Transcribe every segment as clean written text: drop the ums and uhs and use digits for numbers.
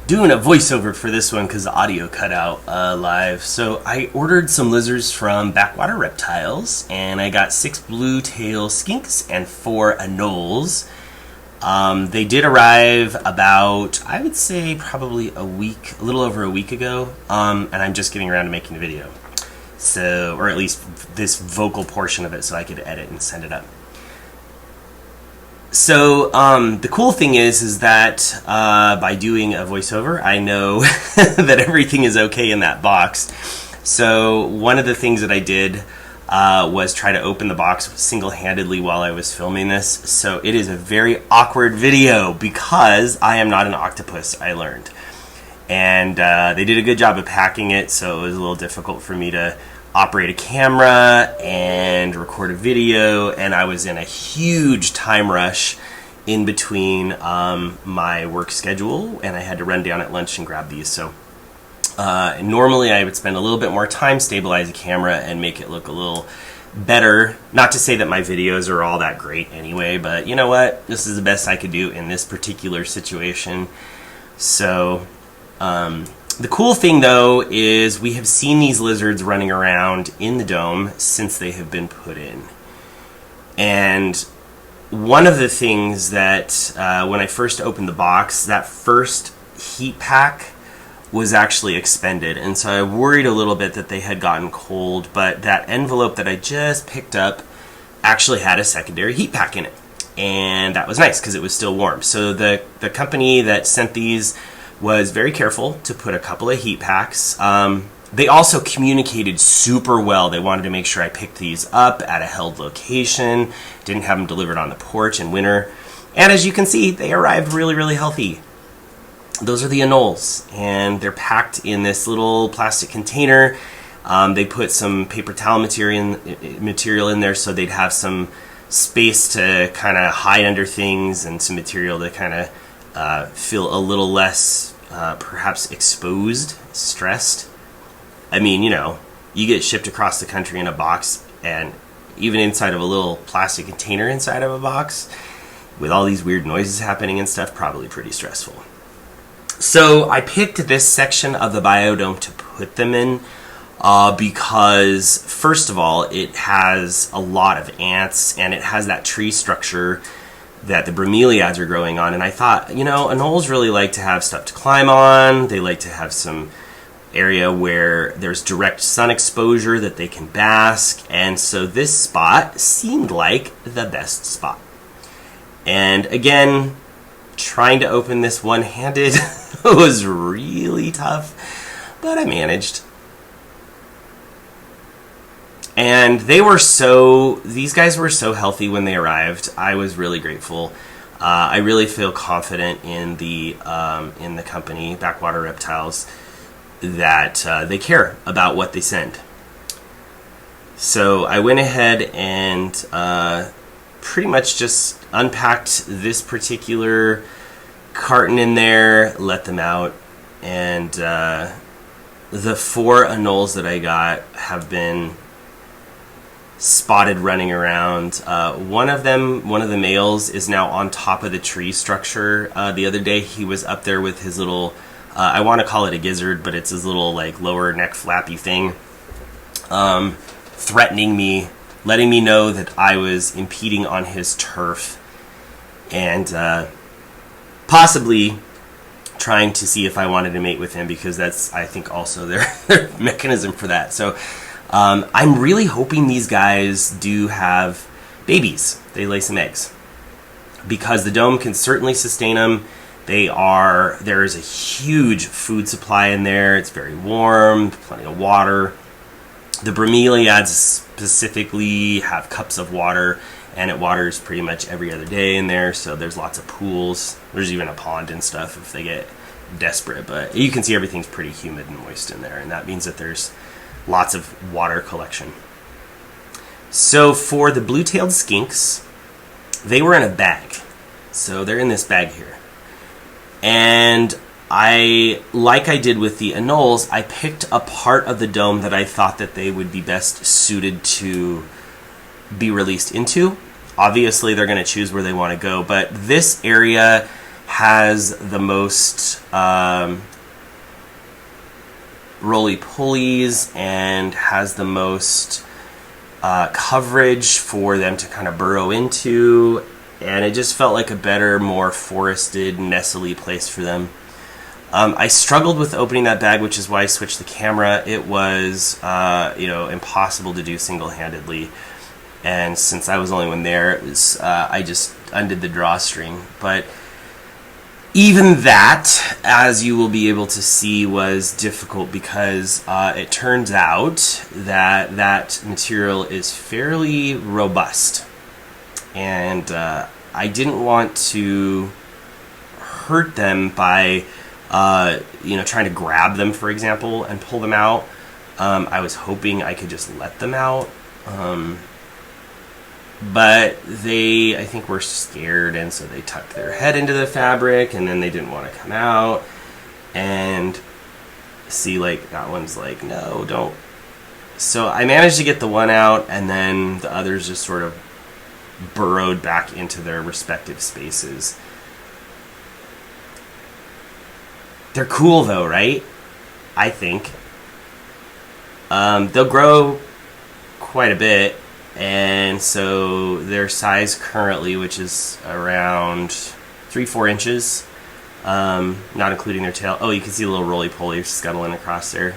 doing a voiceover for this one because the audio cut out live. So I ordered some lizards from Backwater Reptiles, and I got 6 Blue Tailed Skinks and 4 Anoles. They did arrive about, I would say, probably a little over a week ago, and I'm just getting around to making the video. So, or at least this vocal portion of it, so I could edit and send it up. So the cool thing is that by doing a voiceover, I know that everything is okay in that box. So one of the things that I did was try to open the box single-handedly while I was filming this. So it is a very awkward video because I am not an octopus, I learned. And they did a good job of packing it, so it was a little difficult for me to operate a camera and record a video, and I was in a huge time rush in between my work schedule, and I had to run down at lunch and grab these. So normally I would spend a little bit more time, stabilize the camera, and make it look a little better. Not to say that my videos are all that great anyway, but you know what? This is the best I could do in this particular situation. So the cool thing, though, is we have seen these lizards running around in the dome since they have been put in. And one of the things that, when I first opened the box, that first heat pack was actually expended. And so I worried a little bit that they had gotten cold, but that envelope that I just picked up actually had a secondary heat pack in it. And that was nice because it was still warm. So the company that sent these was very careful to put a couple of heat packs. They also communicated super well. They wanted to make sure I picked these up at a held location, didn't have them delivered on the porch in winter. And as you can see, they arrived really, really healthy. Those are the Anoles, and they're packed in this little plastic container. They put some paper towel material in there so they'd have some space to kind of hide under things and some material to kind of feel a little less perhaps exposed, stressed. I mean, you know, you get shipped across the country in a box, and even inside of a little plastic container inside of a box with all these weird noises happening and stuff, probably pretty stressful. So I picked this section of the biodome to put them in because, first of all, it has a lot of ants and it has that tree structure that the bromeliads are growing on. And I thought, you know, anoles really like to have stuff to climb on. They like to have some area where there's direct sun exposure that they can bask. And so this spot seemed like the best spot. And again, trying to open this one-handed was really tough, but I managed. And these guys were so healthy when they arrived. I was really grateful. I really feel confident in the company, Backwater Reptiles, that they care about what they send. So I went ahead and pretty much just unpacked this particular carton in there, let them out, and the 4 Anoles that I got have been spotted running around. One of the males is now on top of the tree structure. The other day he was up there with his little, I want to call it a gizzard, but it's his little like lower neck flappy thing, threatening me, letting me know that I was impeding on his turf, and possibly trying to see if I wanted to mate with him, because that's, I think, also their mechanism for that. So I'm really hoping these guys do have babies. They lay some eggs, because the dome can certainly sustain them. There is a huge food supply in there. It's very warm, plenty of water. The bromeliads specifically have cups of water, and it waters pretty much every other day in there, so there's lots of pools. There's even a pond and stuff if they get desperate, but you can see everything's pretty humid and moist in there, and that means that there's lots of water collection. So for the blue-tailed skinks, they were in a bag. So they're in this bag here. And like I did with the anoles, I picked a part of the dome that I thought that they would be best suited to be released into. Obviously, they're going to choose where they want to go, but this area has the most roly-polies and has the most coverage for them to kind of burrow into, and it just felt like a better, more forested, nestly place for them. I struggled with opening that bag, which is why I switched the camera. It was impossible to do single-handedly, and since I was the only one there, it was I just undid the drawstring. But even that, as you will be able to see, was difficult because it turns out that that material is fairly robust, and I didn't want to hurt them by trying to grab them, for example, and pull them out. I was hoping I could just let them out. But they, I think, were scared, and so they tucked their head into the fabric, and then they didn't want to come out. And see, like, that one's like, no, don't. So I managed to get the one out, and then the others just sort of burrowed back into their respective spaces. They're cool, though, right? I think. They'll grow quite a bit. And so their size currently, which is around 3-4 inches, not including their tail. Oh, you can see a little roly-poly scuttling across there.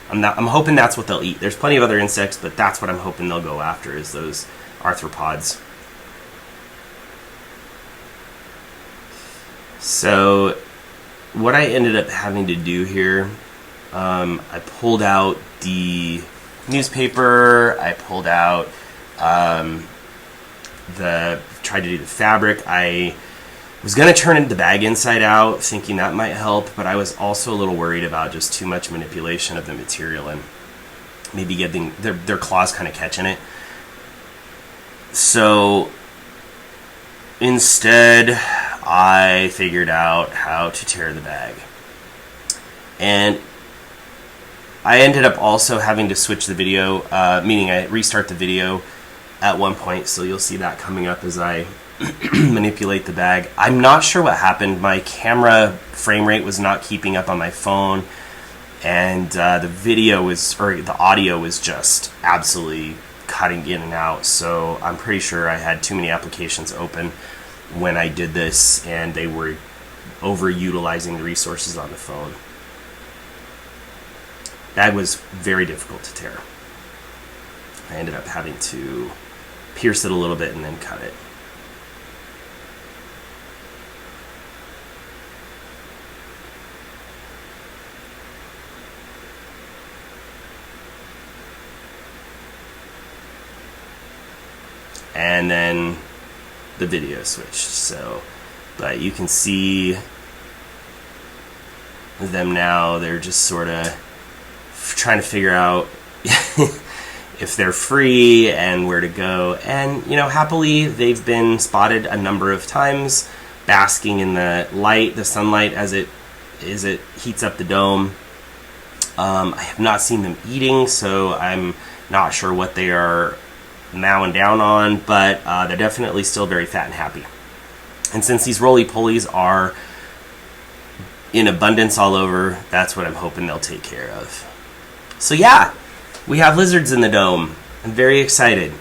I'm hoping that's what they'll eat. There's plenty of other insects, but that's what I'm hoping they'll go after, is those arthropods. So what I ended up having to do here, I pulled out the newspaper, I pulled out tried to do the fabric. I was going to turn the bag inside out, thinking that might help, but I was also a little worried about just too much manipulation of the material and maybe getting their claws kind of catching it. So instead, I figured out how to tear the bag. And I ended up also having to switch the video, meaning I restart the video at one point, so you'll see that coming up as I manipulate the bag. I'm not sure what happened. My camera frame rate was not keeping up on my phone, and the audio was just absolutely cutting in and out, so I'm pretty sure I had too many applications open when I did this, and they were overutilizing the resources on the phone. Bag was very difficult to tear. I ended up having to pierce it a little bit and then cut it. And then the video switched. So, but you can see them now. They're just sort of trying to figure out if they're free and where to go. And, happily, they've been spotted a number of times, basking in the light, the sunlight, as it heats up the dome. I have not seen them eating, so I'm not sure what they are mowing down on, but they're definitely still very fat and happy. And since these roly-polies are in abundance all over, that's what I'm hoping they'll take care of. So yeah, we have lizards in the dome. I'm very excited.